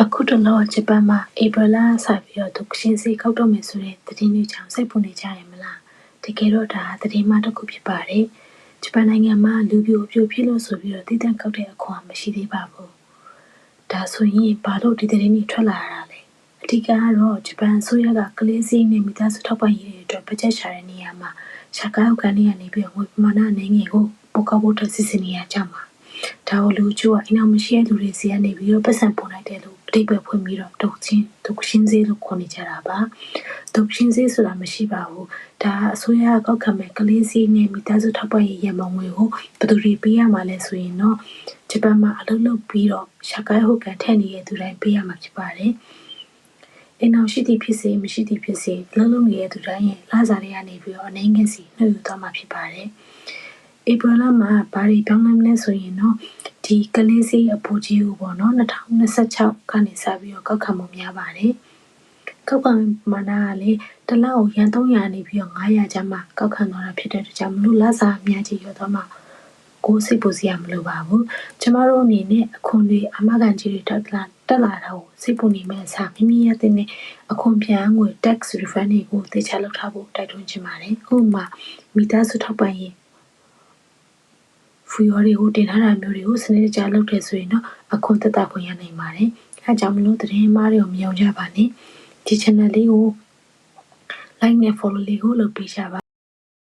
အခုတလောဂျပန်မှာဧပြီလကစပြီးတော့ဒုက္ခရှင်စီခောက်တော့မယ်ဆိုတဲ့သတင်းတွေကြောင့်စိတ်ပူနေကြတယ်မလားတကယ်တော့ဒါသတင်းမှတစ်ခုဖြစ်ပါတယ်ဂျပန်နိုင်ငံမှာလူပြိုအပြိုဖြစ်လို့ဆိုပြီးတော့တည်တံ့ခောက်တဲ့အခွင့်မရှိသေးပါဘူးဒါဆိုရင်ဘာလို့ဒီသတင်းတွေထွက်လာတာလဲအဓိကကတော့ဂျပန်ဆိုရကကလေးစီးနဲ့မိသားစုထောက်ပံ့ရေးတွေအတွက်ဘတ်ဂျက်ရှာတဲ့နေရာမှာရှာကားအောက်ကနေပြီးတော့ငွေပမာဏအနေငယ်ကိုပိုကောက်ဖို့တက်စစ်စင်နေရကြမှာဒါကိုလူချို့ကအိမ်အောင်မရှိတဲ့လူတွေစီကနေပြီးတော့ပတ်စံပုံလိုက်တယ်လို့အတိတ်ပဲဖွင့်ပြီးတော့ဒုက္ခချင်းစေးလို့ခေါ်နေကြတာပါဒုက္ခချင်းစေးဆိုတာမရှိပါဘူးဒါအစိုးရကောက်ခံမဲ့ကလေးစီးနဲ့မိသားစုထောက်ပံ့ရေးရန်ပုံငွေကိုဘယ်သူတွေပေးရမှာလဲဆိုရင်တော့ဂျပန်မှာအလုပ်လုပ်ပြီးတော့ရှာကိုင်းဟုတ်ကန်ထက်နေတဲ့သူတိုင်းပေးရမှာဖြစ်ပါတယ်အိမ်အောင်ရှိသည်ဖြစ်စေမရှိသည်ဖြစ်စေအလုပ်လုပ်နေတဲ့သူတိုင်းရဲ့လစာတွေကနေပြီးတော့အနေငယ်စီနှုတ်ယူသွားမှာဖြစ်ပါတယ်ဧပြီလမှာဘာတွေပြောင်းလဲမလဲဆိုရင်တော့ဒီကလေးစီးအဖိုးကြီးကိုပေါ့နော်2026ကနေစပြီးတော့ကောက်ခံမှုများပါတယ်ကောက်ခံမာနာကလေတစ်လကိုရန်300နေပြီးတော့900ကျမှကောက်ခံသွားတာဖြစ်တဲ့အတွက်ကြောင့်မလို့လစာအများကြီးရောတော့မှကိုယ်စိတ်ပူစရာမလိုပါဘူးကျမတို့အနေနဲ့အခွန်တွေအမကန်ကြီးတွေတက်လာတာကိုစိတ်ပူနေမဲ့အစားမိမိရတဲ့အခွန်ပြန်ငွေ tax refund တွေကိုတေချာလုပ်ထားဖို့တိုက်တွန်းချင်ပါတယ်ဥပမာမိသားစုထောက်ပံ့ရေးဖူရောတွေကိုတင်ထားတာမျိုးတွေကိုစနစ်တကျလုပ်တယ်ဆိုရင်တော့အခွန်သက်သာခွင့်ရနိုင်ပါတယ်အဲကြောင့်မလို့သတင်းမှားတွေကိုမယုံကြပါနဲ့ဒီ channel လေးကို like နဲ့ follow လေးကိုလုပ်ပေးကြပါ